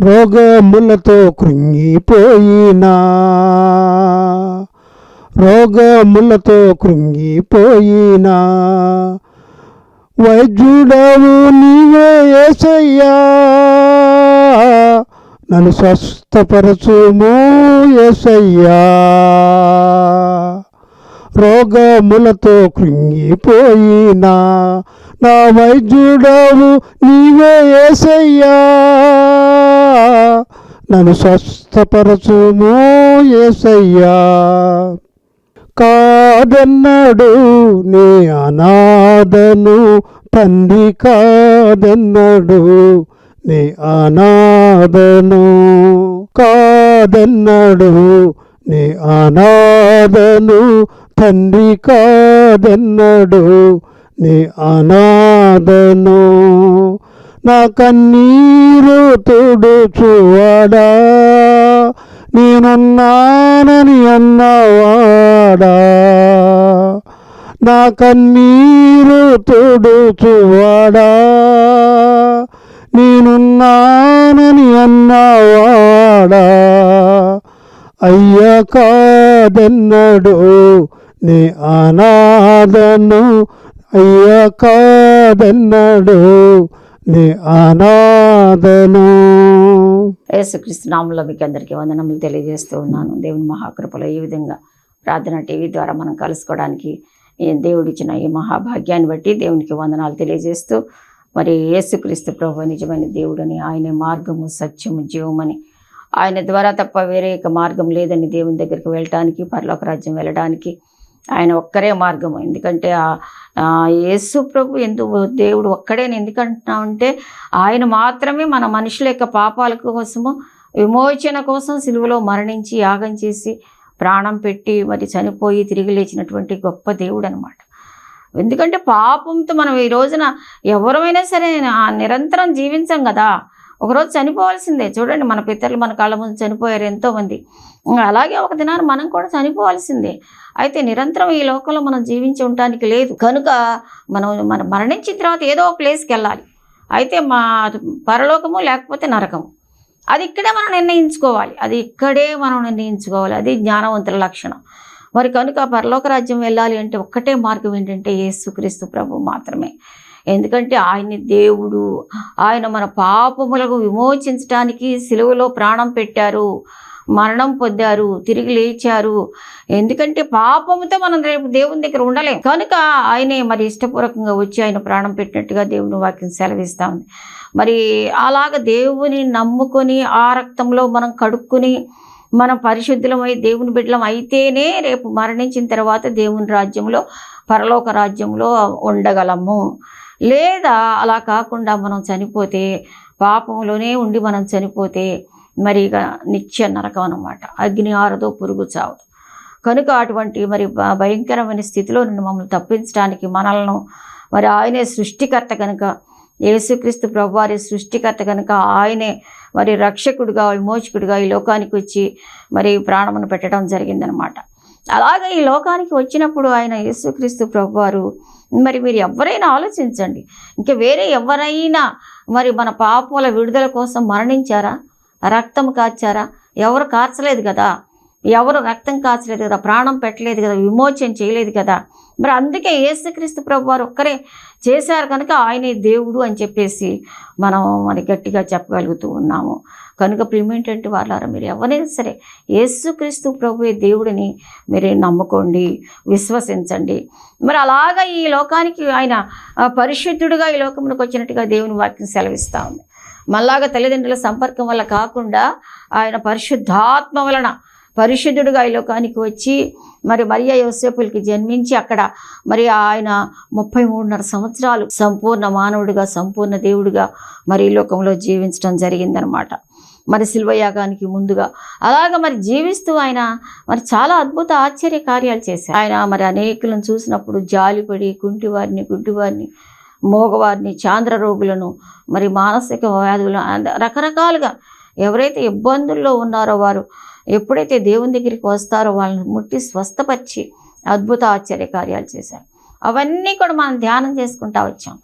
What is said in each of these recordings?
రోగములతో కృంగిపోయినా, రోగములతో కృంగిపోయినా, వైద్యుడవు నీవే యేసయ్యా, నన్ను స్వస్థపరచుము యేసయ్యా. రోగములతో కృంగిపోయినా, నా వైద్యుడవు నీవే యేసయ్యా, నన్ను స్వస్థపరచుము యేసయ్యా. కాదన్నాడు నీ అనాథను తండ్రి, కాదన్నాడు నీ అనాథను, కాదన్నాడు నీ అనాథను తండ్రి, కాదన్నాడు నీ అనాథను. నా కన్నీరు తుడుచువాడా, నేనున్నానని అన్నవాడా, నా కన్నీరు తుడుచువాడా, నేనున్నానని అన్నవాడా. అయ్యా కాదన్నాడు నీ అనాథను, అయ్యా కాదన్నాడు నీ అనాథను. యేసుక్రీస్తు నామములో మీకు అందరికీ వందనములు తెలియజేస్తూ ఉన్నాను. దేవుని మహాకృపలో ఈ విధంగా ప్రార్థన టీవీ ద్వారా మనం కలుసుకోవడానికి దేవుడిచ్చిన ఈ మహాభాగ్యాన్ని బట్టి దేవునికి వందనాలు తెలియజేస్తూ, మరి యేసుక్రీస్తు ప్రభువు నిజమైన దేవుడని, ఆయన మార్గము సత్యము జీవమని, ఆయన ద్వారా తప్ప వేరే మార్గం లేదని దేవుని దగ్గరికి వెళ్ళటానికి, పరలోక రాజ్యం వెళ్ళడానికి ఆయన ఒక్కరే మార్గము. ఎందుకంటే యేసు ప్రభు దేవుడు ఒక్కడేని ఎందుకంటున్నామంటే, ఆయన మాత్రమే మన మనుషుల యొక్క పాపాల కోసము విమోచన కోసం సిలువలో మరణించి యాగం చేసి ప్రాణం పెట్టి మరి చనిపోయి తిరిగి లేచినటువంటి గొప్ప దేవుడు అనమాట. ఎందుకంటే పాపంతో మనం ఈ రోజున ఎవరైనా సరే నిరంతరం జీవించాం కదా, ఒకరోజు చనిపోవాల్సిందే. చూడండి, మన పితరులు మన కళ్ళ ముందు చనిపోయారు ఎంతోమంది, అలాగే ఒక దినాన్ని మనం కూడా చనిపోవాల్సిందే. అయితే నిరంతరం ఈ లోకంలో మనం జీవించి ఉండటానికి లేదు కనుక మనం మరణించిన తర్వాత ఏదో ఒక ప్లేస్కి వెళ్ళాలి. అయితే మా పరలోకము లేకపోతే నరకము, అది ఇక్కడే మనం నిర్ణయించుకోవాలి, అది జ్ఞానవంతుల లక్షణం. మరి కనుక పరలోక రాజ్యం వెళ్ళాలి అంటే ఒక్కటే మార్గం ఏంటంటే యేసుక్రీస్తు ప్రభు మాత్రమే. ఎందుకంటే ఆయన దేవుడు, ఆయన మన పాపములకు విమోచించడానికి సిలువలో ప్రాణం పెట్టారు, మరణం పొందారు, తిరిగి లేచారు. ఎందుకంటే పాపముతో మనం రేపు దేవుని దగ్గర ఉండలేం కనుక ఆయనే మరి ఇష్టపూర్వకంగా వచ్చి ఆయన ప్రాణం పెట్టినట్టుగా దేవుని వాక్యం సెలవిస్తూ ఉంది. మరి అలాగ దేవుని నమ్ముకొని ఆ రక్తంలో మనం కడుక్కుని మనం పరిశుద్ధులమై దేవుని బిడ్డలం అయితేనే రేపు మరణించిన తర్వాత దేవుని రాజ్యంలో, పరలోక రాజ్యంలో ఉండగలము. లేదా అలా కాకుండా మనం చనిపోతే, పాపంలోనే ఉండి మనం చనిపోతే మరి ఇక నిత్య నరకం అన్నమాట. అగ్ని ఆరదో, పురుగు చావదు. కనుక అటువంటి మరి భయంకరమైన స్థితిలో నుండి మమ్మల్ని తప్పించడానికి మనలను మరి ఆయనే సృష్టికర్త కనుక, యేసుక్రీస్తు ప్రభువారి సృష్టికర్త కనుక ఆయనే మరి రక్షకుడిగా, విమోచకుడిగా ఈ లోకానికి వచ్చి మరి ప్రాణమును పెట్టడం జరిగిందనమాట. అలాగే ఈ లోకానికి వచ్చినప్పుడు ఆయన యేసుక్రీస్తు ప్రభువారు మరి మీరు ఎవరైనా ఆలోచించండి, ఇంకా వేరే ఎవరైనా మరి మన పాపాల విడుదల కోసం మరణించారా, రక్తం కార్చారా? ఎవరు కార్చలేదు కదా, ఎవరు రక్తం కాచలేదు కదా, ప్రాణం పెట్టలేదు కదా, విమోచన చేయలేదు కదా. మరి అందుకే యేసుక్రీస్తు ప్రభువారు ఒక్కరే చేశారు కనుక ఆయనే దేవుడు అని చెప్పేసి మనం మరి గట్టిగా చెప్పగలుగుతూ ఉన్నాము. కనుక ప్రియమేంటంటే వాళ్ళారా, మీరు ఎవరైనా సరే యేసుక్రీస్తు ప్రభువే దేవుడిని మీరు నమ్ముకోండి, విశ్వసించండి. మరి అలాగా ఈ లోకానికి ఆయన పరిశుద్ధుడుగా ఈ లోకంలోకి వచ్చినట్టుగా దేవుని వాక్యం సెలవిస్తూ ఉంది. మళ్ళాగా తల్లిదండ్రుల సంపర్కం వల్ల కాకుండా ఆయన పరిశుద్ధాత్మ వలన పరిశుద్ధుడుగా ఈ లోకానికి వచ్చి మరి మరియా యోసేపులకి జన్మించి అక్కడ మరి ఆయన 33.5 సంవత్సరాలు సంపూర్ణ మానవుడిగా, సంపూర్ణ దేవుడిగా మరి ఈ లోకంలో జీవించడం జరిగిందనమాట. మరి శిల్వ యాగానికి ముందుగా అలాగ మరి జీవిస్తూ ఆయన మరి చాలా అద్భుత ఆశ్చర్య కార్యాలు చేశారు. ఆయన మరి అనేకులను చూసినప్పుడు జాలిపడి కుంటివారిని, గుడ్డివారిని, మోగవారిని, చాంద్ర రోగులను, మరి మానసిక వ్యాధులు, రకరకాలుగా ఎవరైతే ఇబ్బందుల్లో ఉన్నారో వారు ఎప్పుడైతే దేవుని దగ్గరికి వస్తారో వాళ్ళని ముట్టి స్వస్థపరిచి అద్భుత ఆశ్చర్య కార్యాలు చేశారు. అవన్నీ కూడా మనం ధ్యానం చేసుకుంటా వచ్చాం.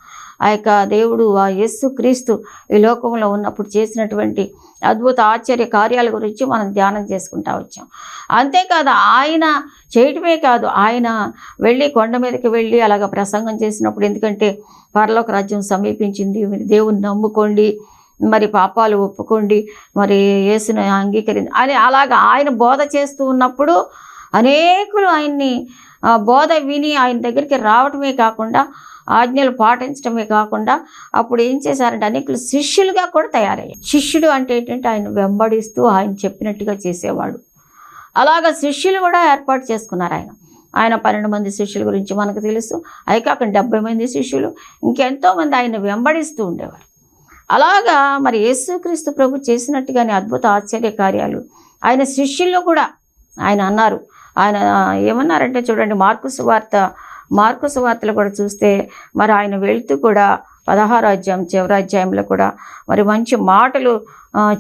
ఆ యొక్క దేవుడు, ఆ యేసు క్రీస్తు ఈ లోకంలో ఉన్నప్పుడు చేసినటువంటి అద్భుత ఆశ్చర్య కార్యాల గురించి మనం ధ్యానం చేసుకుంటా వచ్చాం. అంతేకాదు ఆయన చేయటమే కాదు, ఆయన వెళ్ళి కొండ మీదకి వెళ్ళి అలాగ ప్రసంగం చేసినప్పుడు, ఎందుకంటే పరలోక రాజ్యం సమీపించింది, మీరు దేవుని నమ్ముకోండి, మరి పాపాలు ఒప్పుకోండి, మరి యేసుని అంగీకరించి అని అలాగా ఆయన బోధ చేస్తూ ఉన్నప్పుడు అనేకులు ఆయన్ని బోధ విని ఆయన దగ్గరికి రావటమే కాకుండా, ఆజ్ఞలు పాటించడమే కాకుండా అప్పుడు ఏం చేశారంటే అనేకులు శిష్యులుగా కూడా తయారయ్యారు. శిష్యుడు అంటే ఏంటంటే ఆయన వెంబడిస్తూ ఆయన చెప్పినట్టుగా చేసేవాడు. అలాగా శిష్యులు కూడా ఏర్పాటు చేసుకున్నారు ఆయన 12 మంది శిష్యుల గురించి మనకు తెలుసు. అవి కాక 70 మంది శిష్యులు, ఇంకెంతోమంది ఆయన వెంబడిస్తూ ఉండేవారు. అలాగా మరి యేసుక్రీస్తు ప్రభు చేసినట్టుగానే అద్భుత ఆశ్చర్య కార్యాలు ఆయన శిష్యుల్లో కూడా ఆయన అన్నారు. ఆయన ఏమన్నారంటే చూడండి, మార్కు సువార్తలో కూడా చూస్తే మరి ఆయన వెళుతూ కూడా 16వ అధ్యాయం చివరి అధ్యాయంలో కూడా మరి మంచి మాటలు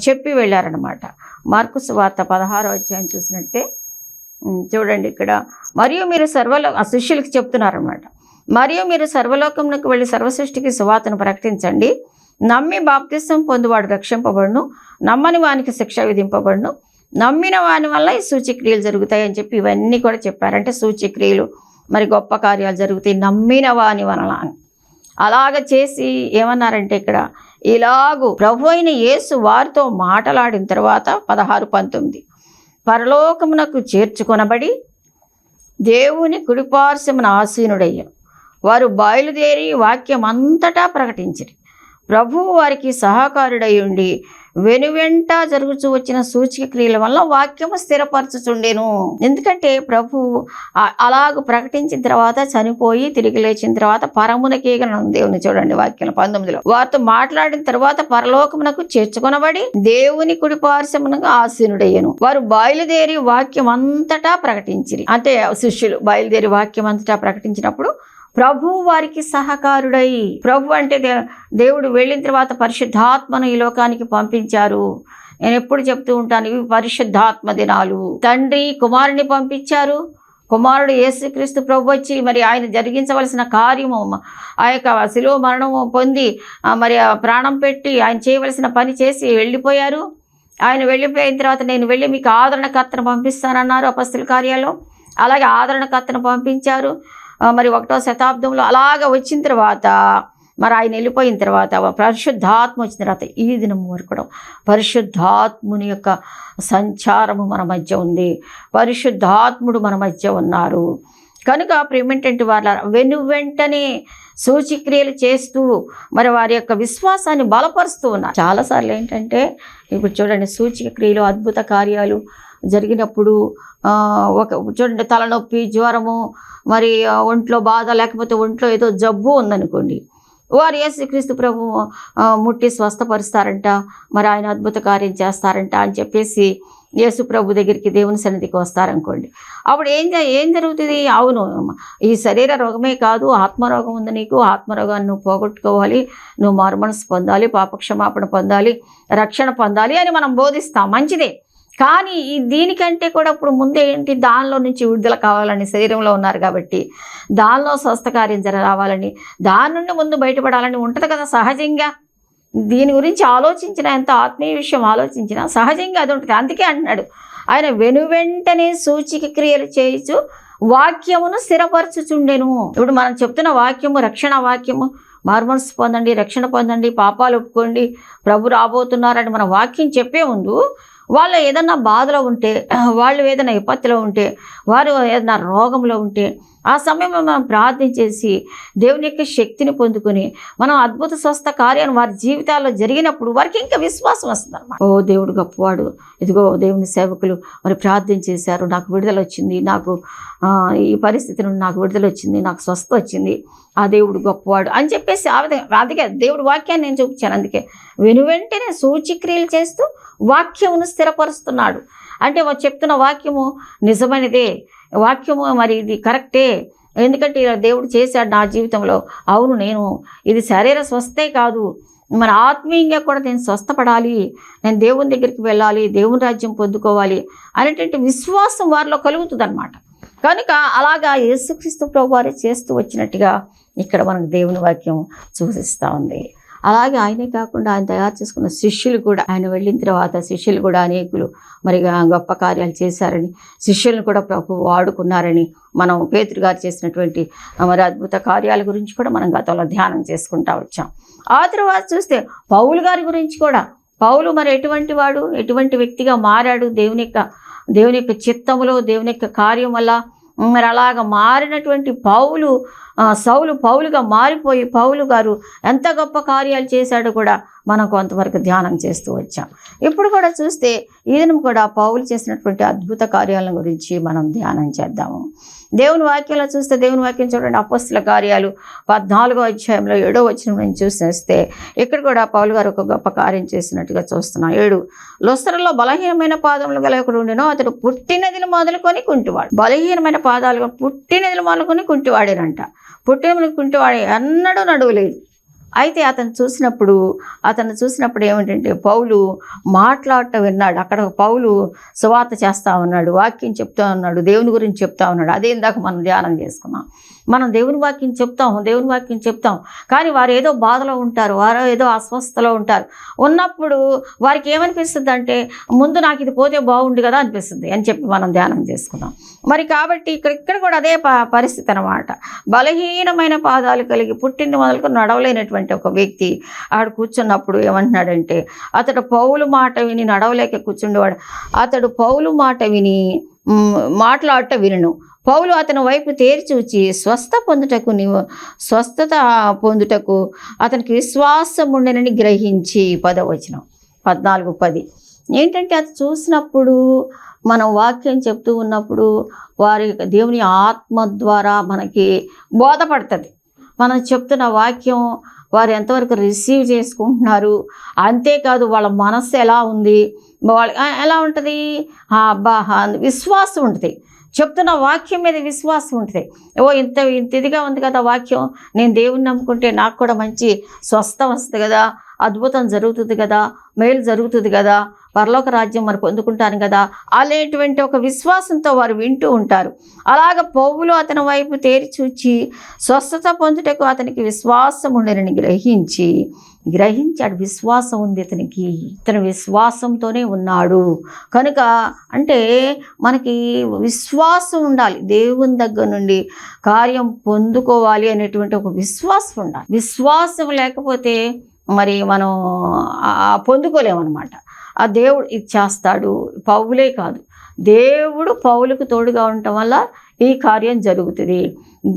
చెప్పి వెళ్ళారనమాట. మార్కు సువార్త 16వ అధ్యాయం చూసినట్టే చూడండి, ఇక్కడ మరియు మీరు శిష్యులకి చెప్తున్నారనమాట, మరియు మీరు సర్వలోకమునకు వెళ్ళి సర్వసృష్టికి సువార్తను ప్రకటించండి. నమ్మి బాప్తిసం పొందువాడు రక్షింపబడును, నమ్మని వానికి శిక్ష విధింపబడును, నమ్మిన వాని వల్ల ఈ సూచక్రియలు జరుగుతాయి అని చెప్పి ఇవన్నీ కూడా చెప్పారంటే సూచక్రియలు మరి గొప్ప కార్యాలు జరుగుతాయి నమ్మిన వాని వలన అని. అలాగ చేసి ఏమన్నారంటే ఇక్కడ ఇలాగూ ప్రభు అయిన యేసు వారితో మాటలాడిన తర్వాత 16-19 పరలోకమునకు చేర్చుకొనబడి దేవుని కుడిపార్శ్వమున ఆసీనుడయ్యాను. వారు బయలుదేరి వాక్యం అంతటా ప్రకటించిరి. ప్రభువు వారికి సహకారుడై ఉండి వెనువెంట జరుగుతూ వచ్చిన సూచక క్రియల వల్ల వాక్యము స్థిరపరచుచుండెను. ఎందుకంటే ప్రభు అలాగ ప్రకటించిన తర్వాత చనిపోయి తిరిగి లేచిన తర్వాత పరమునకి ఎగను దేవుని చూడండి వాక్యం 19లో వారితో మాట్లాడిన తర్వాత పరలోకమునకు చేర్చుకొనబడి దేవుని కుడి పార్శ్వమునకు ఆసీనుడయ్యను. వారు బయలుదేరి వాక్యం అంతటా ప్రకటించిరి. అంటే శిష్యులు బయలుదేరి వాక్యం అంతటా ప్రకటించినప్పుడు ప్రభు వారికి సహకారుడై, ప్రభు అంటే దేవుడు వెళ్ళిన తర్వాత పరిశుద్ధాత్మను ఈ లోకానికి పంపించారు. నేను ఎప్పుడు చెప్తూ ఉంటాను, ఇవి పరిశుద్ధాత్మ దినాలు. తండ్రి కుమారుని పంపించారు, కుమారుడు యేసుక్రీస్తు ప్రభు వచ్చి మరి ఆయన జరిగించవలసిన కార్యము ఆ యొక్క శిలువ మరణము పొంది మరి ప్రాణం పెట్టి ఆయన చేయవలసిన పని చేసి వెళ్ళిపోయారు. ఆయన వెళ్ళిపోయిన తర్వాత నేను వెళ్ళి మీకు ఆదరణకర్తను పంపిస్తానన్నారు అపొస్తలుల కార్యాల్లో. అలాగే ఆదరణకర్తను పంపించారు. మరి 1వ శతాబ్దంలో అలాగ వచ్చిన తర్వాత మరి ఆయన వెళ్ళిపోయిన తర్వాత పరిశుద్ధాత్మ వచ్చిన తర్వాత ఈ దినం వరకు కూడా పరిశుద్ధాత్ముని యొక్క సంచారము మన మధ్య ఉంది. పరిశుద్ధాత్ముడు మన మధ్య ఉన్నారు. కనుక ప్రేమేంటంటే వాళ్ళ వెంటనే సూచక్రియలు చేస్తూ మరి వారి యొక్క విశ్వాసాన్ని బలపరుస్తూ ఉన్నారు. చాలాసార్లు ఏంటంటే ఇప్పుడు చూడండి సూచక క్రియలు అద్భుత కార్యాలు జరిగినప్పుడు చూడండి తలనొప్పి, జ్వరము, మరి ఒంట్లో బాధ, లేకపోతే ఒంట్లో ఏదో జబ్బు ఉందనుకోండి, వారు యేసుక్రీస్తు ప్రభు ముట్టి స్వస్థపరుస్తారంట, మరి ఆయన అద్భుత కార్యం చేస్తారంట అని చెప్పేసి యేసు ప్రభు దగ్గరికి దేవుని సన్నిధికి వస్తారనుకోండి. అప్పుడు ఏం జరుగుతుంది? అవును, ఈ శరీర రోగమే కాదు, ఆత్మరోగం ఉంది నీకు, ఆత్మరోగాన్ని నువ్వు పోగొట్టుకోవాలి, నువ్వు మారుమనసు పొందాలి, పాపక్షమాపణ పొందాలి, రక్షణ పొందాలి అని మనం బోధిస్తాం. మంచిదే. కానీ దీనికంటే కూడా ఇప్పుడు ముందే ఏంటి, దానిలో నుంచి విడుదల కావాలని శరీరంలో ఉన్నారు కాబట్టి దానిలో స్వస్థకార్యం రావాలని, దాని నుండి ముందు బయటపడాలని ఉంటుంది కదా సహజంగా. దీని గురించి ఆలోచించిన, ఎంత ఆత్మీయ విషయం ఆలోచించినా సహజంగా అది ఉంటుంది. అందుకే అంటున్నాడు ఆయన వెనువెంటనే సూచిక క్రియలు చేయించు వాక్యమును స్థిరపరచుచుండెను. ఇప్పుడు మనం చెప్తున్న వాక్యము రక్షణ వాక్యము, మారుమనసు పొందండి, రక్షణ పొందండి, పాపాలు ఒప్పుకోండి, ప్రభు రాబోతున్నారని మన వాక్యం చెప్పే ముందు వాళ్ళు ఏదన్నా బాధలో ఉంటే, వాళ్ళు ఏదైనా విపత్తులో ఉంటే, వారు ఏదైనా రోగంలో ఉంటే ఆ సమయంలో మనం ప్రార్థన చేసి దేవుని యొక్క శక్తిని పొందుకొని మనం అద్భుత స్వస్థ కార్యాన్ని వారి జీవితాల్లో జరిగినప్పుడు వారికి ఇంకా విశ్వాసం వస్తుంది అన్నమాట. ఓ దేవుడు గొప్పవాడు, ఇదిగో దేవుని సేవకులు మరి ప్రార్థన చేశారు, నాకు విడుదల వచ్చింది, నాకు ఈ పరిస్థితి నుండి నాకు విడుదల వచ్చింది, నాకు స్వస్థ వచ్చింది, ఆ దేవుడు గొప్పవాడు అని చెప్పేసి ఆ విధంగా అందుకే దేవుడు వాక్యాన్ని నేను చూపించాను. అందుకే వెనువెంటనే సూచక్రియలు చేస్తూ వాక్యమును స్థిరపరుస్తున్నాడు. అంటే చెప్తున్న వాక్యము నిజమైనదే, వాక్యము మరి ఇది కరెక్టే, ఎందుకంటే ఇలా దేవుడు చేశాడు నా జీవితంలో. అవును, నేను ఇది శరీర స్వస్థే కాదు, మన ఆత్మీయంగా కూడా నేను స్వస్థపడాలి, నేను దేవుని దగ్గరికి వెళ్ళాలి, దేవుని రాజ్యం పొందుకోవాలి అనేటువంటి విశ్వాసం వారిలో కలుగుతుంది అన్నమాట. కనుక అలాగా యేసుక్రీస్తు ప్రభు వారే చేస్తూ వచ్చినట్టుగా ఇక్కడ మనకు దేవుని వాక్యం సూచిస్తూ ఉంది. అలాగే ఆయనే కాకుండా ఆయన తయారు చేసుకున్న శిష్యులు కూడా, ఆయన వెళ్ళిన తర్వాత శిష్యులు కూడా అనేకులు మరి గొప్ప కార్యాలు చేశారని, శిష్యులను కూడా ప్రభు వాడుకున్నారని మనం పేతురు గారు చేసినటువంటి మరి అద్భుత కార్యాల గురించి కూడా మనం గతంలో ధ్యానం చేసుకుంటా వచ్చాం. ఆ తర్వాత చూస్తే పౌలు గారి గురించి కూడా, పౌలు మరి ఎటువంటి వాడు, ఎటువంటి వ్యక్తిగా మారాడు, దేవుని యొక్క చిత్తములో దేవుని యొక్క కార్యం వల్ల మరి అలాగ మారినటువంటి సౌలు పౌలుగా మారిపోయి పౌలు గారు ఎంత గొప్ప కార్యాలు చేశాడో కూడా మనం కొంతవరకు ధ్యానం చేస్తూ వచ్చాం. ఇప్పుడు కూడా చూస్తే ఈయన కూడా పౌలు చేసినటువంటి అద్భుత కార్యాల గురించి మనం ధ్యానం చేద్దాము. దేవుని వాక్యంలో చూస్తే, దేవుని వాక్యం చూడండి, అపొస్తలుల కార్యాలు 14వ అధ్యాయంలో 7వ వచనం నుంచి చూస్తే ఇక్కడ కూడా పౌలు గారు ఒక గొప్ప కార్యం చేసినట్టుగా చూస్తున్నాం. 7 లుస్త్రలో బలహీనమైన పాదములు గల ఒకడు ఉండెను, అతడు పుట్టినదిని మొదలుకొని కుంటివాడు. బలహీనమైన పాదాలు పుట్టినదిని మొదలుకొని కుంటివాడేనంట. పుట్టిన కుంటివాడే ఎన్నడూ నడువలేదు. అయితే అతను చూసినప్పుడు ఏమిటంటే పౌలు మాట్లాడటం విన్నాడు. అక్కడ పౌలు సువార్త చేస్తూ ఉన్నాడు, వాక్యం చెప్తా ఉన్నాడు, దేవుని గురించి చెప్తా ఉన్నాడు. అదే ఇందాక మనం ధ్యానం చేసుకున్నాం. మనం దేవుని వాక్యం చెప్తాం కానీ వారు ఏదో బాధలో ఉంటారు, వారు ఏదో అస్వస్థలో ఉంటారు. ఉన్నప్పుడు వారికి ఏమనిపిస్తుంది అంటే, ముందు నాకు ఇది పోతే బాగుండు కదా అనిపిస్తుంది అని చెప్పి మనం ధ్యానం చేసుకున్నాం. మరి కాబట్టి ఇక్కడ కూడా అదే పరిస్థితి అన్నమాట. బలహీనమైన పాదాలు కలిగి పుట్టింది మొదలుకు నడవలేనటువంటి ఒక వ్యక్తి ఆడు కూర్చున్నప్పుడు ఏమంటున్నాడంటే, అతడు పౌలు మాట విని నడవలేక కూర్చుండేవాడు. అతడు పౌలు మాట విని మాట్లాడట వినను. పౌలు అతని వైపు తేరిచూచి స్వస్థత పొందుటకు అతనికి విశ్వాసం ఉండనని గ్రహించి 10వ వచనం 14:10 ఏంటంటే, అది చూసినప్పుడు మనం వాక్యం చెప్తూ ఉన్నప్పుడు వారి దేవుని ఆత్మ ద్వారా మనకి బోధపడుతుంది. మనం చెప్తున్న వాక్యం వారు ఎంతవరకు రిసీవ్ చేసుకుంటున్నారు, అంతేకాదు వాళ్ళ మనస్సు ఎలా ఉంది, వాళ్ళ ఎలా ఉంటుంది, విశ్వాసం ఉంటుంది. చెప్తున్న వాక్యం మీద విశ్వాసం ఉంటుంది. ఇంత ఇదిగా ఉంది కదా వాక్యం, నేను దేవుని నమ్ముకుంటే నాకు కూడా మంచి స్వస్థ వస్తుంది కదా, అద్భుతం జరుగుతుంది కదా, మేలు జరుగుతుంది కదా, పరలోక రాజ్యం మరి పొందుకుంటాను కదా అనేటువంటి ఒక విశ్వాసంతో వారు వింటూ ఉంటారు. అలాగ పౌలు అతని వైపు తేరి చూచి స్వస్థత పొందుటకు అతనికి విశ్వాసం ఉండనని గ్రహించాడు. విశ్వాసం ఉంది అతనికి, ఇతను విశ్వాసంతోనే ఉన్నాడు. కనుక అంటే మనకి విశ్వాసం ఉండాలి, దేవుని దగ్గర నుండి కార్యం పొందుకోవాలి అనేటువంటి ఒక విశ్వాసం ఉండాలి. విశ్వాసం లేకపోతే మరి మనం పొందుకోలేమన్నమాట. ఆ దేవుడు ఇది చేస్తాడు. పౌలే కాదు, దేవుడు పౌలుకు తోడుగా ఉండటం వల్ల ఈ కార్యం జరుగుతుంది.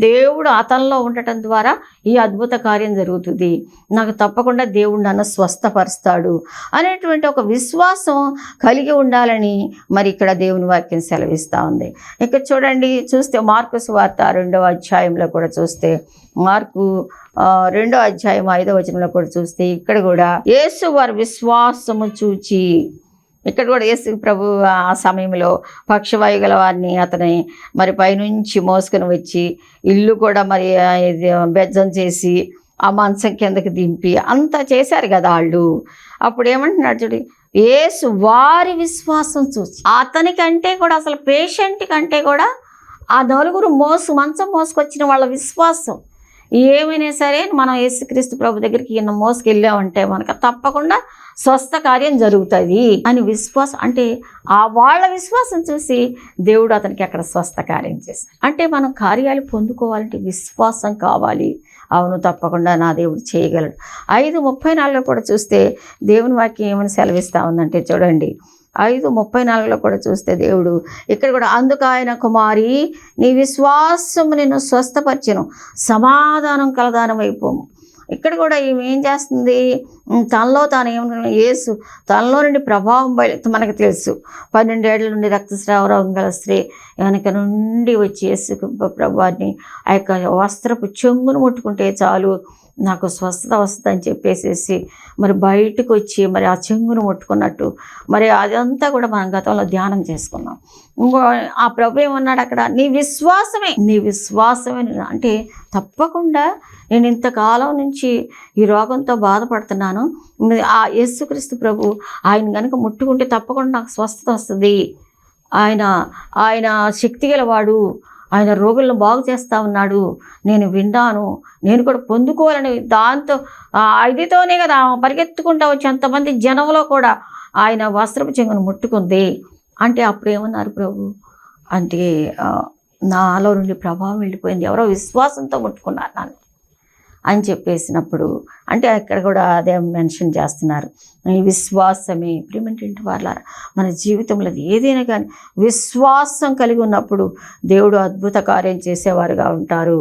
దేవుడు అతనిలో ఉండటం ద్వారా ఈ అద్భుత కార్యం జరుగుతుంది. నాకు తప్పకుండా దేవుడు నన్ను స్వస్థపరుస్తాడు అనేటువంటి ఒక విశ్వాసం కలిగి ఉండాలని మరి ఇక్కడ దేవుని వాక్యం సెలవిస్తూ ఉంది. ఇక్కడ చూస్తే మార్కు సువార్త 2వ అధ్యాయంలో కూడా చూస్తే, మార్కు 2వ అధ్యాయం 5వ వచనంలో కూడా చూస్తే, ఇక్కడ కూడా యేసు వారి విశ్వాసము చూచి, ఇక్కడ కూడా యేసు ప్రభు ఆ సమయంలో పక్షవాయు గల వారిని అతని మరి పైనుంచి మోసుకొని వచ్చి ఇల్లు కూడా మరి బెజ్జం చేసి ఆ మంచం కిందకి దింపి అంతా చేశారు కదా వాళ్ళు. అప్పుడు ఏమంటున్నాడు చూడు, యేసు వారి విశ్వాసం చూసి, అతనికంటే కూడా అసలు పేషెంట్ కంటే కూడా ఆ నలుగురు మంచం మోసుకొచ్చిన వాళ్ళ విశ్వాసం ఏమైనా సరే మనం యేసుక్రీస్తు ప్రభు దగ్గరికి ఈయన మోసుకెళ్ళామంటే మనకు తప్పకుండా స్వస్థ కార్యం జరుగుతుంది అని విశ్వాసం. అంటే ఆ వాళ్ళ విశ్వాసం చూసి దేవుడు అతనికి అక్కడ స్వస్థ కార్యం చేశాడు. అంటే మనం కార్యాలు పొందుకోవాలంటే విశ్వాసం కావాలి. అవును, తప్పకుండా నా దేవుడు చేయగలడు. 5:34 కూడా చూస్తే దేవుని వాక్యం ఏమని సెలవిస్తూ ఉందంటే చూడండి, 5:34 కూడా చూస్తే దేవుడు ఇక్కడ కూడా, అందుకు ఆయన కుమారి నీ విశ్వాసము నిన్ను స్వస్థపరిచెను, సమాధానం కలదానం అయిపోము. ఇక్కడ కూడా ఈమె ఏం చేస్తుంది, తనలో తాను ఏమన్నా యేసు తనలో నుండి ప్రభావం మనకు తెలుసు. 12 ఏళ్ల నుండి రక్తస్రావ రోగం గల స్త్రీ వెనక నుండి వచ్చి యేసు ప్రభువాన్ని ఆ యొక్క వస్త్రపు చెంగును ముట్టుకుంటే చాలు నాకు స్వస్థత వస్తుందని చెప్పేసేసి మరి బయటకు వచ్చి మరి ఆ చెంగును ముట్టుకున్నట్టు మరి అదంతా కూడా మనం గతంలో ధ్యానం చేసుకున్నాం. ఆ ప్రభు ఏమన్నాడు అక్కడ, నీ విశ్వాసమే అంటే తప్పకుండా నేను ఇంతకాలం నుంచి ఈ రోగంతో బాధపడుతున్నాను, ఆ యేసుక్రీస్తు ప్రభు ఆయన కనుక ముట్టుకుంటే తప్పకుండా నాకు స్వస్థత వస్తుంది, ఆయన శక్తి గలవాడు, ఆయన రోగులను బాగు చేస్తూ ఉన్నాడు, నేను విన్నాను, నేను కూడా పొందుకోవాలని దాంతో ఇదితోనే కదా పరిగెత్తుకుంటా వచ్చి అంతమంది జనంలో కూడా ఆయన వస్త్రపు చెంగును ముట్టుకుంది అంటే అప్పుడు ఏమన్నారు ప్రభు అంటే నాలో నుండి ప్రభావం వెళ్ళిపోయింది, ఎవరో విశ్వాసంతో ముట్టుకున్నారు నన్ను అని చెప్పేసినప్పుడు అంటే అక్కడ కూడా అదే మెన్షన్ చేస్తున్నారు. ఈ విశ్వాసమే ప్రియమైనటువంటి వాళ్ళారా, మన జీవితంలో ఏదైనా కానీ విశ్వాసం కలిగి ఉన్నప్పుడు దేవుడు అద్భుత కార్యం చేసేవారుగా ఉంటారు.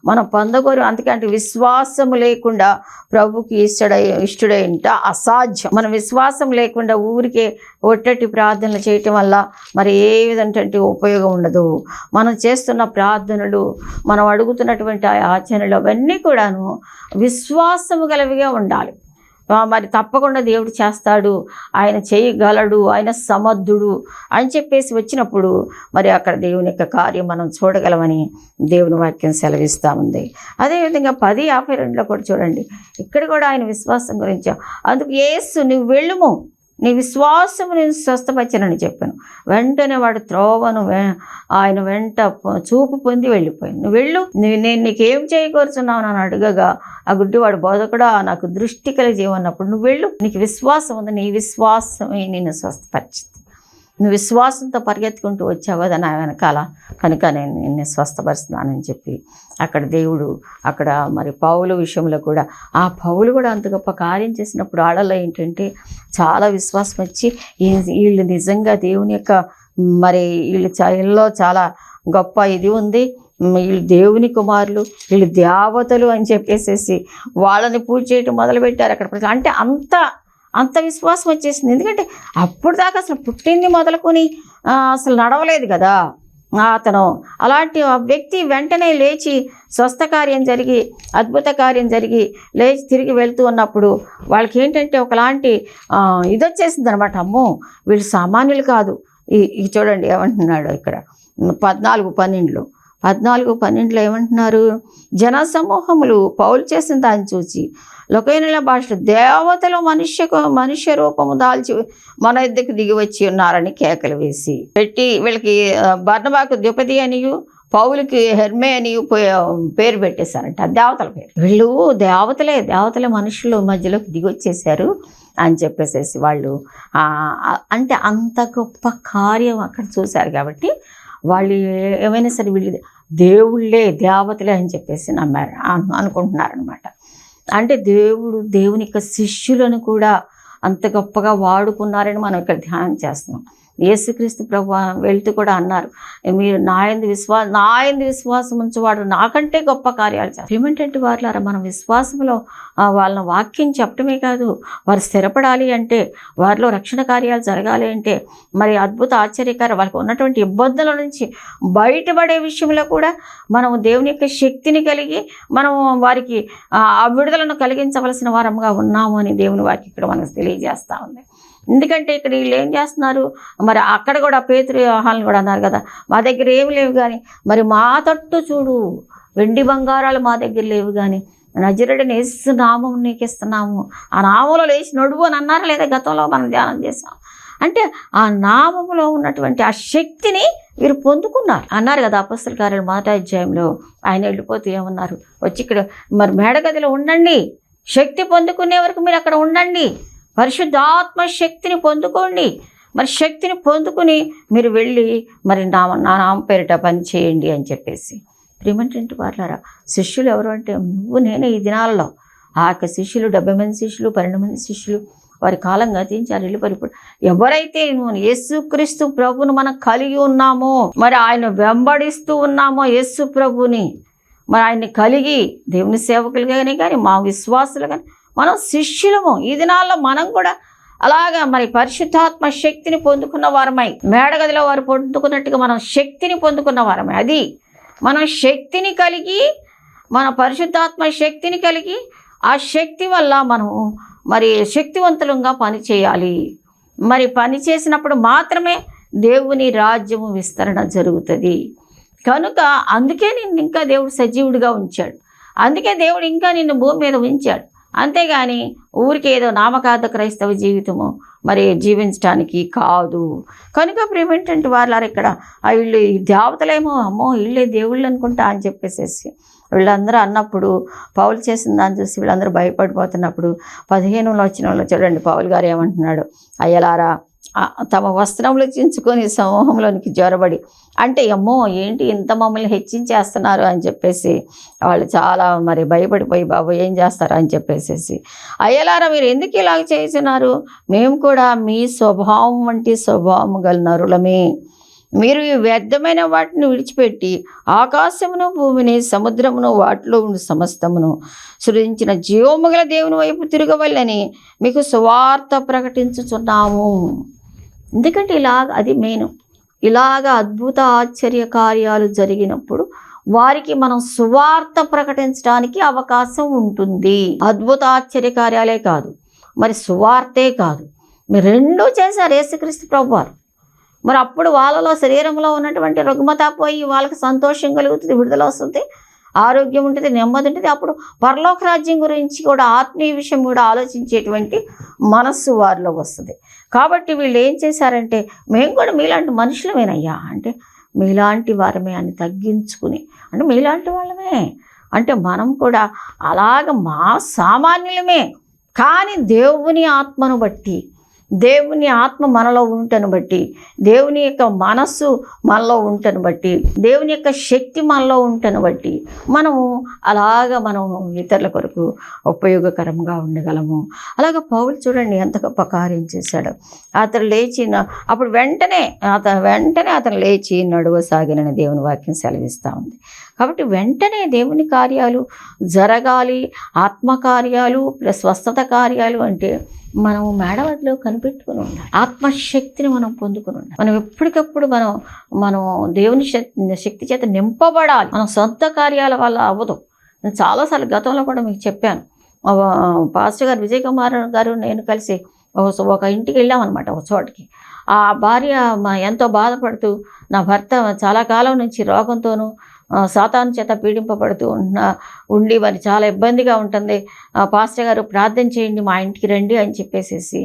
మనం పొందగోరు. అందుకంటే విశ్వాసము లేకుండా ప్రభుకి ఇష్టడై ఉంట అసాధ్యం. మన విశ్వాసం లేకుండా ఊరికే ఒట్టటి ప్రార్థనలు చేయటం వల్ల మరి ఏ విధంగా ఉపయోగం ఉండదు. మనం చేస్తున్న ప్రార్థనలు, మనం అడుగుతున్నటువంటి ఆచరణలు అవన్నీ కూడాను విశ్వాసము గలవిగా ఉండాలి. మరి తప్పకుండా దేవుడు చేస్తాడు, ఆయన చేయగలడు, ఆయన సమర్థుడు అని చెప్పేసి వచ్చినప్పుడు మరి అక్కడ దేవుని యొక్క కార్యం మనం చూడగలమని దేవుని వాక్యం సెలవిస్తూ ఉంది. అదేవిధంగా 10:52లో కూడా చూడండి, ఇక్కడ కూడా ఆయన విశ్వాసం గురించి, అందుకు యేసు నువ్వు వెళ్ళుము, నీ విశ్వాసము నేను స్వస్థపరచనని చెప్పాను. వెంటనే వాడు త్రోవను ఆయన వెంట చూపు పొంది వెళ్ళిపోయాను. నువ్వు వెళ్ళు, నేను నీకేం చేయకూర్చున్నావు అని అడగగా ఆ గుడ్డివాడు బోధకుడా నాకు దృష్టి కలిగేవన్నప్పుడు నువ్వు వెళ్ళు, నీకు విశ్వాసం ఉంది, నీ విశ్వాసమే నిన్ను స్వస్థపరిచింది. నువ్వు విశ్వాసంతో పరిగెత్తుకుంటూ వచ్చావు కదా నా వెనకాల, కనుక నేను నిన్ను స్వస్థపరుస్తున్నానని చెప్పి అక్కడ దేవుడు అక్కడ మరి పౌలు విషయంలో కూడా ఆ పౌలు కూడా అంత గొప్ప కార్యం చేసినప్పుడు ఆడలో ఏంటంటే చాలా విశ్వాసం వచ్చి వీళ్ళు నిజంగా దేవుని యొక్క మరి వీళ్ళలో చాలా గొప్ప ఇది ఉంది, వీళ్ళు దేవుని కుమారులు, వీళ్ళు దేవతలు అని చెప్పేసేసి వాళ్ళని పూజ చేయటం మొదలుపెట్టారు అక్కడ. అంటే అంత విశ్వాసం వచ్చేసింది. ఎందుకంటే అప్పుడు దాకా అసలు పుట్టింది మొదలుకొని అసలు నడవలేదు కదా అతను. అలాంటి వ్యక్తి వెంటనే లేచి స్వస్థ కార్యం జరిగి అద్భుత కార్యం జరిగి లేచి తిరిగి వెళ్తూ ఉన్నప్పుడు వాళ్ళకి ఏంటంటే ఒకలాంటి ఇది వచ్చేసింది అనమాట. అమ్మో వీళ్ళు సామాన్యులు కాదు. ఈ చూడండి ఏమంటున్నాడు ఇక్కడ 14:12 ఏమంటున్నారు, జనసమూహములు పౌలు చేసిన దాన్ని చూసి లోకైన భాషలో దేవతలు మనుష్య రూపము దాల్చి మన ఇద్దరికి దిగి వచ్చి ఉన్నారని కేకలు వేసి పెట్టి వీళ్ళకి బర్నబాకు ద్విపది అనియు పౌలుకి హెర్మే అని పేరు పెట్టేశారంట, దేవతల పేరు. వీళ్ళు దేవతలే మనుషులు మధ్యలోకి దిగి వచ్చేసారు అని చెప్పేసేసి వాళ్ళు అంటే అంత గొప్ప కార్యం అక్కడ చూశారు కాబట్టి వాళ్ళు ఏమైనా సరే వీళ్ళు దేవుళ్ళే దేవతలే అని చెప్పేసి నమ్మారు అనుకుంటున్నారనమాట. అంటే దేవుని యొక్క శిష్యులను కూడా అంత గొప్పగా వాడుకున్నారని మనం ఇక్కడ ధ్యానం చేస్తున్నాం. యేసుక్రీస్తు ప్రభు వెళ్తూ కూడా అన్నారు, మీరు నా యందు విశ్వాసం ఉంచేవాడు నాకంటే గొప్ప కార్యాలు చేస్తారు. ఏమిటంటే వాళ్ళారా, మన విశ్వాసంలో వాళ్ళని వాక్యం చెప్పడమే కాదు, వారు స్థిరపడాలి అంటే, వారిలో రక్షణ కార్యాలు జరగాలి అంటే, మరి అద్భుత ఆశ్చర్యకార వాళ్ళకి ఉన్నటువంటి ఇబ్బందుల నుంచి బయటపడే విషయంలో కూడా మనం దేవుని యొక్క శక్తిని కలిగి మనం వారికి ఆ విడుదలను కలిగించవలసిన వారంగా ఉన్నాము అని దేవుని వాక్యం ఇక్కడ మనకు తెలియజేస్తూ ఉంది. ఎందుకంటే ఇక్కడ వీళ్ళు ఏం చేస్తున్నారు, మరి అక్కడ కూడా పేతురు యోహానులు కూడా అన్నారు కదా, మా దగ్గర ఏమి లేవు కానీ మరి మా తట్టు చూడు, వెండి బంగారాలు మా దగ్గర లేవు కానీ నజరేయుడైన యేసు నామం నీకు ఇస్తున్నాము, ఆ నామంలో లేచి నడువు అని అన్నారు లేదా, గతంలో మనం ధ్యానం చేసాం. అంటే ఆ నామములో ఉన్నటువంటి ఆ శక్తిని వీరు పొందుకున్నారు అన్నారు కదా. అపొస్తలుల కార్యాలు 1వ అధ్యాయంలో ఆయన వెళ్ళిపోతూ ఏమన్నారు, వచ్చి ఇక్కడ మరి మేడగదిలో ఉండండి, శక్తి పొందుకునే వరకు మీరు అక్కడ ఉండండి, పరిశుద్ధాత్మ శక్తిని పొందుకోండి, మరి శక్తిని పొందుకుని మీరు వెళ్ళి మరి నా నామం పేరిట పని చేయండి అని చెప్పేసి. ప్రియమైనటువంటి వాళ్ళారా, శిష్యులు ఎవరు అంటే నువ్వు నేనే. ఈ దినాలలో ఆ యొక్క శిష్యులు 70 మంది శిష్యులు 12 మంది శిష్యులు వారి కాలం గతించారు, వెళ్ళిపోయి. ఎవరైతే యేసుక్రీస్తు ప్రభువును మనం కలిగి ఉన్నామో, మరి ఆయన వెంబడిస్తూ ఉన్నామో యేసు ప్రభుని, మరి ఆయన్ని కలిగి దేవుని సేవకులుగానే కానీ మా విశ్వాసులు కానీ మనం శిష్యులము. ఈ దినాల్లో మనం కూడా అలాగా మరి పరిశుద్ధాత్మ శక్తిని పొందుకున్న వారమై, మేడగదిలో వారు పొందుకున్నట్టుగా మనం శక్తిని పొందుకున్న వారమై, అది మనం శక్తిని కలిగి, మన పరిశుద్ధాత్మ శక్తిని కలిగి ఆ శక్తి వల్ల మనం మరి శక్తివంతులంగా పని చేయాలి. మరి పని చేసినప్పుడు మాత్రమే దేవుని రాజ్యము విస్తరణ జరుగుతుంది. కనుక అందుకే నిన్ను ఇంకా దేవుడు సజీవుడిగా ఉంచాడు, అందుకే దేవుడు ఇంకా నిన్ను భూమి మీద ఉంచాడు. అంతేగాని ఊరికి ఏదో నామకార్థ క్రైస్తవ జీవితము మరి జీవించడానికి కాదు. కనుక ప్రేమేంటంటే వాళ్ళారు ఇక్కడ వీళ్ళు ఈ దేవతలేమో, అమ్మో వీళ్ళే దేవుళ్ళు అనుకుంటా అని చెప్పేసేసి వీళ్ళందరూ అన్నప్పుడు పౌలు చేసిన దాన్ని చూసి వీళ్ళందరూ భయపడిపోతున్నప్పుడు 15లో వచ్చిన వాళ్ళు చూడండి, పౌలు గారు ఏమంటున్నాడు, అయ్యలారా తమ వస్త్రములు చించుకొని సమూహంలోనికి జొరబడి, అంటే అమ్మో ఏంటి ఇంత మమ్మల్ని హెచ్చించేస్తున్నారు అని చెప్పేసి వాళ్ళు చాలా మరి భయపడిపోయి బాబు ఏం చేస్తారు అని చెప్పేసేసి, అయ్యలారా మీరు ఎందుకు ఇలాగ చేస్తున్నారు, మేము కూడా మీ స్వభావం వంటి స్వభావం గల నరులమే. మీరు ఈ వ్యర్థమైన వాటిని విడిచిపెట్టి ఆకాశమును భూమిని సముద్రమును వాటిలో ఉండి సమస్తమును సృజించిన జీవముగల దేవుని వైపు తిరగవల్లని మీకు సువార్త ప్రకటించుచున్నాము. ఎందుకంటే అది మెయిన్. ఇలాగ అద్భుత ఆశ్చర్య కార్యాలు జరిగినప్పుడు వారికి మనం సువార్త ప్రకటించడానికి అవకాశం ఉంటుంది. అద్భుత ఆశ్చర్య కార్యాలే కాదు, మరి సువార్తే కాదు, మీరు రెండూ చేశారు యేసుక్రీస్తు ప్రభువారు. మరి అప్పుడు వాళ్ళలో శరీరంలో ఉన్నటువంటి రుగ్మత పోయి వాళ్ళకి సంతోషం కలుగుతుంది, విడుదల వస్తుంది, ఆరోగ్యం ఉంటుంది, నెమ్మది ఉంటుంది. అప్పుడు పరలోక రాజ్యం గురించి కూడా ఆత్మీయ విషయం కూడా ఆలోచించేటువంటి మనస్సు వారిలో వస్తుంది. కాబట్టి వీళ్ళు ఏం చేశారంటే, మేము కూడా మీలాంటి మనుషులమేనయ్యా, అంటే మీలాంటి వారమే అని తగ్గించుకుని, అంటే మీలాంటి వాళ్ళమే అంటే మనం కూడా అలాగ మా సామాన్యులమే, కానీ దేవుని ఆత్మను బట్టి, దేవుని ఆత్మ మనలో ఉంటను బట్టి, దేవుని యొక్క మనస్సు మనలో ఉంటను బట్టి, దేవుని యొక్క శక్తి మనలో ఉంటను బట్టి మనము మనం ఇతరుల కొరకు ఉపయోగకరంగా ఉండగలము. అలాగే పౌలు చూడండి ఎంత గొప్ప కార్యం చేశాడు. అతను అప్పుడు వెంటనే అతను లేచి నడువసాగినని దేవుని వాక్యం సెలవిస్తూ ఉంది. కాబట్టి వెంటనే దేవుని కార్యాలు జరగాలి, ఆత్మకార్యాలు ప్లస్ స్వస్థత కార్యాలు అంటే మనము మేడవదిలో కనిపెట్టుకుని ఉండాలి. ఆత్మశక్తిని మనం పొందుకుని ఉండాలి. మనం ఎప్పటికప్పుడు మనం దేవుని శక్తి చేత నింపబడాలి. మనం సొంత కార్యాల వల్ల అవ్వదు. నేను చాలాసార్లు గతంలో కూడా మీకు చెప్పాను. పాస్టర్ గారు విజయ్ కుమార్ గారు నేను కలిసి ఒక ఇంటికి వెళ్ళామన్నమాట, ఒక చోటకి. ఆ భార్య ఎంతో బాధపడుతూ, నా భర్త చాలా కాలం నుంచి రోగంతోనూ సాతాను చేత పీడింపబడుతూ ఉండి మరి చాలా ఇబ్బందిగా ఉంటుంది, పాస్టర్ గారు ప్రార్థన చేయండి, మా ఇంటికి రండి అని చెప్పేసేసి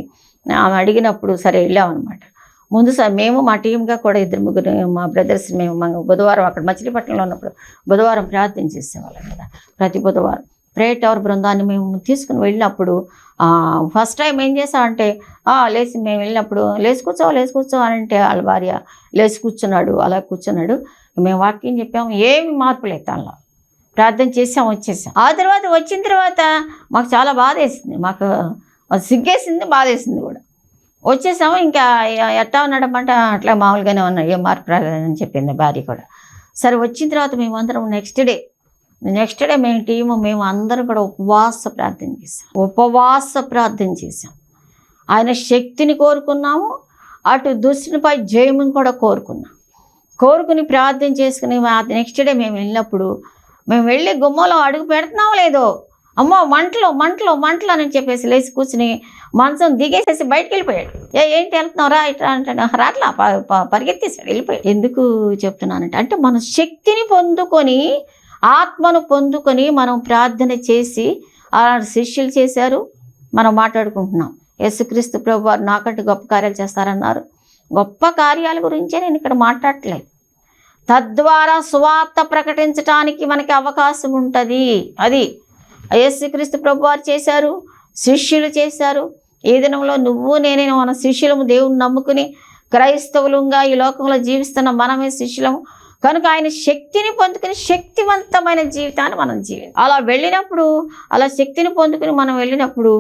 ఆమె అడిగినప్పుడు సరే వెళ్ళామన్నమాట. ముందు మేము మా టీంగా కూడా 2-3 మా బ్రదర్స్ మేము బుధవారం అక్కడ మచిలీపట్నంలో ఉన్నప్పుడు బుధవారం ప్రార్థన చేసేవాళ్ళం కదా. ప్రతి బుధవారం ప్రేయర్ టవర్ బృందాన్ని మేము తీసుకుని వెళ్ళినప్పుడు ఫస్ట్ టైం ఏం చేసామంటే లేచి మేము వెళ్ళినప్పుడు లేచి కూర్చో అని అంటే వాళ్ళ భార్య లేచి కూర్చున్నాడు. అలా కూర్చున్నాడు. మేము వాక్యం చెప్పాము, ఏమి మార్పు లేదు, తనలో ప్రార్థన చేసాం, వచ్చేసాం. ఆ తర్వాత వచ్చిన తర్వాత మాకు చాలా బాధ వేసింది, మాకు సిగ్గేసింది, బాధ వేసింది కూడా. వచ్చేసాము. ఇంకా ఎట్టా ఉన్నాడమంటే అట్లా మామూలుగానే ఉన్నా, ఏం మార్పు రాలేదని చెప్పింది భార్య కూడా. సరే వచ్చిన తర్వాత మేమందరం నెక్స్ట్ డే మేము అందరం కూడా ఉపవాస ప్రార్థన చేసాం. ఆయన శక్తిని కోరుకున్నాము, అటు దుష్టునిపై జయముని కూడా కోరుకుని ప్రార్థన చేసుకుని నెక్స్ట్ డే మేము వెళ్ళి గుమ్మలో అడుగు పెడుతున్నామో లేదో, అమ్మో మంటలు అని చెప్పేసి లేచి కూర్చుని మంచం దిగేసేసి బయటకు వెళ్ళిపోయాడు. ఏంటి వెళ్తున్నావురా ఇట్లా అంటాడు, రాట్లా పరిగెత్తేసాడు, వెళ్ళిపోయాడు. ఎందుకు చెప్తున్నానంటే, అంటే మన శక్తిని పొందుకొని, ఆత్మను పొందుకొని మనం ప్రార్థన చేసి అలాంటి శిష్యులు చేశారు. మనం మాట్లాడుకుంటున్నాం, యేసుక్రీస్తు ప్రభు వారు నాకంటే గొప్ప కార్యాలు చేస్తారన్నారు. గొప్ప కార్యాల గురించే నేను ఇక్కడ మాట్లాడట్లేదు. తద్వారా సువార్త ప్రకటించడానికి మనకి అవకాశం ఉంటుంది. అది యేసుక్రీస్తు ప్రభు వారు చేశారు, శిష్యులు చేశారు. ఈ దినంలో నువ్వు నేనే మన శిష్యులము, దేవుని నమ్ముకుని క్రైస్తవులుగా ఈ లోకంలో జీవిస్తున్న మనమే శిష్యులము. కనుక ఆయన శక్తిని పొందుకుని శక్తివంతమైన జీవితాన్ని మనం అలా శక్తిని పొందుకుని మనం వెళ్ళినప్పుడు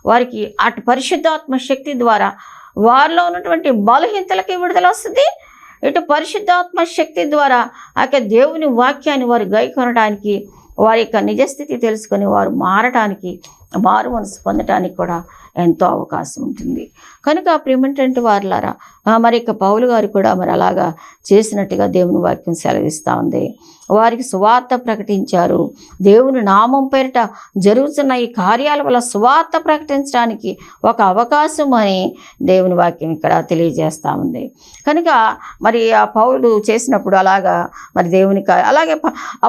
వారికి అటు పరిశుద్ధాత్మ శక్తి ద్వారా వారిలో ఉన్నటువంటి బలహీనతలకి విడుదల వస్తుంది. ఇటు పరిశుద్ధాత్మ శక్తి ద్వారా దేవుని వాక్యాన్ని వారు గైకొనడానికి, వారి యొక్క నిజస్థితి తెలుసుకొని వారు మారటానికి, మారు మనసు పొందటానికి కూడా ఎంతో అవకాశం ఉంటుంది. కనుక ప్రియమైనటువంటి వారులారా, మరి ఇక పౌలు గారు కూడా మరి అలాగా చేసినట్టుగా దేవుని వాక్యం సెలవిస్తూ ఉంది. వారికి సువార్త ప్రకటించారు. దేవుని నామం పేరిట జరుగుతున్న ఈ కార్యాల వల్ల సువార్త ప్రకటించడానికి ఒక అవకాశం అని దేవుని వాక్యం ఇక్కడ తెలియజేస్తూ ఉంది. కనుక మరి ఆ పౌలు చేసినప్పుడు అలాగా మరి దేవుని అలాగే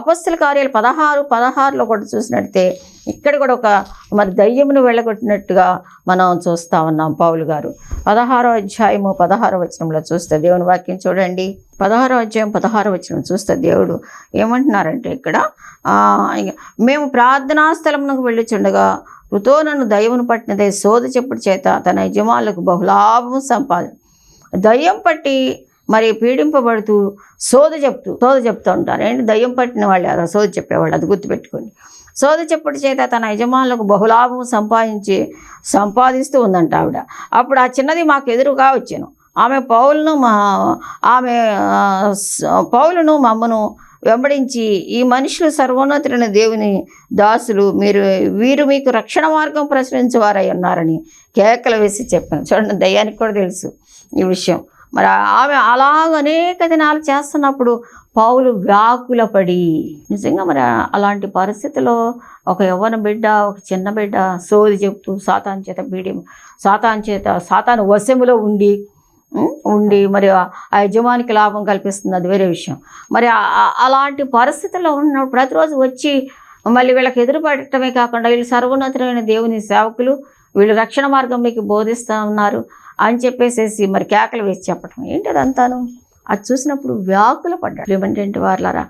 అపొస్తలుల కార్యాలు 16:16 కూడా చూసినట్టే ఇక్కడ కూడా ఒక మరి దయ్యమును వెళ్ళగొట్టినట్టుగా మనం చూస్తూ ఉన్నాం. పౌలు గారు 16వ అధ్యాయము 16వ వచనంలో చూస్తే దేవుని వాక్యం చూడండి. 16వ అధ్యాయం 16వ వచనం చూస్తే దేవుడు ఏమంటున్నారంటే ఇక్కడ మేము ప్రార్థనా స్థలమునకు వెళ్ళుచుండగా ఋతోనను దయ్యమును పట్టినదే సోద చెప్పుడు చేత తన యజమానులకు బహులాభము దయ్యం పట్టి మరి పీడింపబడుతూ సోద చెప్తూ ఉంటారు. ఏంటి దయ్యం పట్టిన వాళ్ళు అలా సోద చెప్పేవాళ్ళు, అది గుర్తుపెట్టుకోండి. సోద చెప్పుడు చేత తన యజమానులకు బహులాభం సంపాదిస్తూ ఉందంట ఆవిడ. అప్పుడు ఆ చిన్నది మాకు ఎదురుగా వచ్చాను. ఆమె పౌలును మమ్మను వెంబడించి, ఈ మనుషులు సర్వోన్నతులైన దేవుని దాసులు, వీరు మీకు రక్షణ మార్గం ప్రశ్నించేవారై ఉన్నారని కేకలు వేసి చెప్పాను. చూడండి, దయ్యానికి కూడా తెలుసు ఈ విషయం. మరి ఆమె అలాగ అనేక దినాలు చేస్తున్నప్పుడు పౌలు వ్యాకులపడి, నిజంగా మరి అలాంటి పరిస్థితిలో ఒక యవ్వన బిడ్డ, ఒక చిన్న బిడ్డ సోది చెప్తూ సాతాను వశములో ఉండి మరి ఆ యజమానికి లాభం కల్పిస్తుంది, అది వేరే విషయం. మరి అలాంటి పరిస్థితుల్లో ఉన్నప్పుడు ప్రతిరోజు వచ్చి మళ్ళీ వీళ్ళకి ఎదురుపడటమే కాకుండా వీళ్ళు సర్వోన్నతులైన దేవుని సేవకులు, వీళ్ళు రక్షణ మార్గం మీకు బోధిస్తూ ఉన్నారు అని చెప్పేసేసి మరి కేకలు వేసి చెప్పడం ఏంటి అదంతాను. అది చూసినప్పుడు వ్యాకుల పడ్డాడు. ఏమంటే వాళ్ళారా,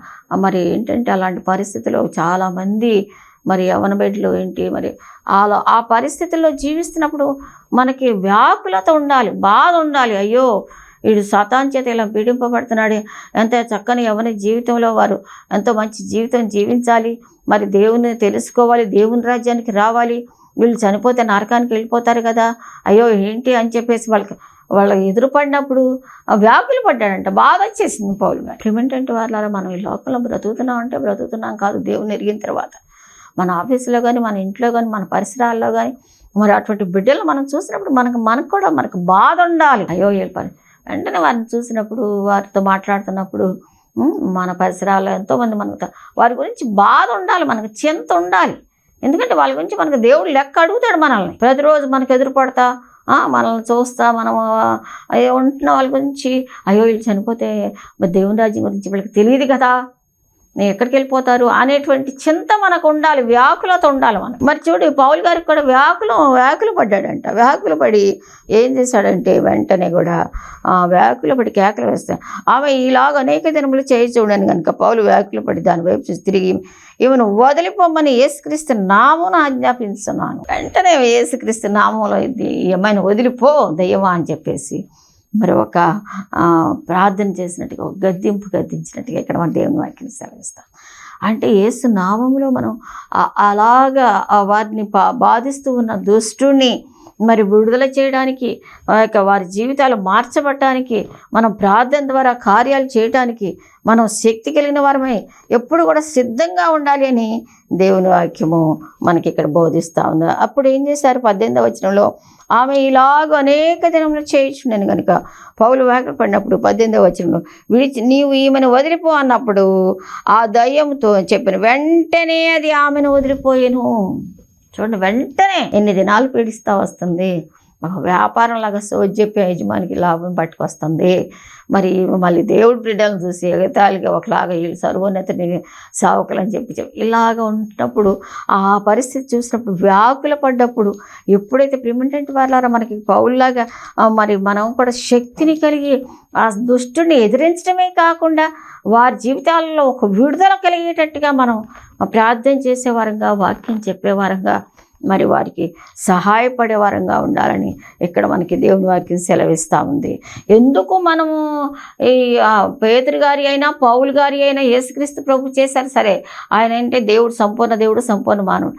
మరి ఏంటంటే అలాంటి పరిస్థితిలో చాలామంది మరి యవ్వన బిడ్డలు ఏంటి మరి ఆ పరిస్థితుల్లో జీవిస్తున్నప్పుడు మనకి వ్యాకులత ఉండాలి, బాధ ఉండాలి. అయ్యో, వీడు సాతాను చేత ఇలా పీడింపబడుతున్నాడు, ఎంత చక్కని యవ్వన జీవితంలో వారు ఎంతో మంచి జీవితం జీవించాలి, మరి దేవుని తెలుసుకోవాలి, దేవుని రాజ్యానికి రావాలి, వీళ్ళు చనిపోతే నరకానికి వెళ్ళిపోతారు కదా, అయ్యో ఏంటి అని చెప్పేసి వాళ్ళకి ఎదురుపడినప్పుడు వ్యాకులు పడ్డాడంట. బాధ వచ్చేసింది పౌలు గారు. ఏమిటంటే వాళ్ళ మనం ఈ లోకంలో బ్రతుకుతున్నాం కాదు, దేవుని ఎరిగిన తర్వాత మన ఆఫీసులో కానీ, మన ఇంట్లో కానీ, మన పరిసరాల్లో కానీ మరి అటువంటి బిడ్డలు మనం చూసినప్పుడు మనకు బాధ ఉండాలి. అయ్యో వెంటనే వారిని చూసినప్పుడు, వారితో మాట్లాడుతున్నప్పుడు మన పరిసరాల్లో ఎంతోమంది వారి గురించి బాధ ఉండాలి, మనకు చింత ఉండాలి. ఎందుకంటే వాళ్ళ గురించి మనకు దేవుడు లెక్క అడుగుతాడు మనల్ని. ప్రతిరోజు మనకు ఎదురుపడతా మనల్ని చూస్తా మనం ఉంటున్న వాళ్ళ గురించి, అయ్యో వీళ్ళు చనిపోతే మరి దేవుని రాజ్యం గురించి వీళ్ళకి తెలియదు కదా, ఎక్కడికి వెళ్ళిపోతారు అనేటువంటి చింత మనకు ఉండాలి, వ్యాకులత ఉండాలి మనకు. మరి చూడు, పౌలు గారికి కూడా వ్యాకులు పడ్డాడంట. వ్యాకులు పడి ఏం చేశాడంటే వెంటనే కూడా వ్యాకులు పడి కేకలు వేస్తాడు. ఆమె ఇలాగ అనేక దినములు చేయి చూడని కనుక పౌలు వ్యాకులు పడి దాని వైపు చూసి తిరిగి, ఈమెను వదిలిపోమని యేసుక్రీస్తు నామమున ఆజ్ఞాపించున్నాను. వెంటనే యేసుక్రీస్తు నామంలో ఈ అమ్మాయిని వదిలిపో దయ్యమా అని చెప్పేసి మరి ఒక ప్రార్థన చేసినట్టుగా, ఒక గద్దించినట్టుగా ఇక్కడ మన దేవుని వాక్యం సెలవిస్తాం. అంటే యేసు నామములో మనం అలాగా వారిని బాధిస్తూ ఉన్న దుష్టుని మరి విడుదల చేయడానికి, వారి జీవితాలు మార్చబడటానికి, మనం ప్రార్థన ద్వారా కార్యాలు చేయటానికి మనం శక్తి కలిగిన వారమై ఎప్పుడు కూడా సిద్ధంగా ఉండాలి అని దేవుని వాక్యము మనకి ఇక్కడ బోధిస్తూ ఉంది. అప్పుడు ఏం చేశారు? 18వ వచనంలో ఆమె ఇలాగ అనేక దినములు చేయించున్నాను కనుక పౌలు వ్యాకుల పడినప్పుడు 18వ వచనంలో నీవు ఈమెను వదిలిపో అన్నప్పుడు ఆ దయ్యంతో చెప్పిన వెంటనే అది ఆమెను వదిలిపోయాను. చూడండి, వెంటనే ఎన్ని దినాలు పీడిస్తూ వస్తుంది, ఒక వ్యాపారంలాగా సోది చెప్పి యజమానికి లాభం పట్టుకొస్తుంది. మళ్ళీ దేవుడి బిడ్డలను చూసి ఎగతాళిగా ఒకలాగా వీళ్ళు సర్వోన్నతుని సేవకులు అని చెప్పి ఇలాగ ఉంటున్నప్పుడు ఆ పరిస్థితి చూసినప్పుడు వ్యాకుల పడ్డప్పుడు, ఎప్పుడైతే ప్రిమిటెంట్ వాళ్ళారా మనకి పౌల్లాగా మరి మనం కూడా శక్తిని కలిగి ఆ దుష్టుని ఎదిరించడమే కాకుండా వారి జీవితాలలో ఒక విడుదల కలిగేటట్టుగా మనం ప్రార్థన చేసేవారంగా, వాక్యం చెప్పేవారంగా, మరి వారికి సహాయపడే వారంగా ఉండాలని ఇక్కడ మనకి దేవుని వాక్యం సెలవిస్తూ ఉంది. ఎందుకు మనము ఈ పేతురు గారి అయినా పౌలు గారి అయినా యేసుక్రీస్తు ప్రభు చేశారు సరే, ఆయన అంటే దేవుడు సంపూర్ణ మానవుడు.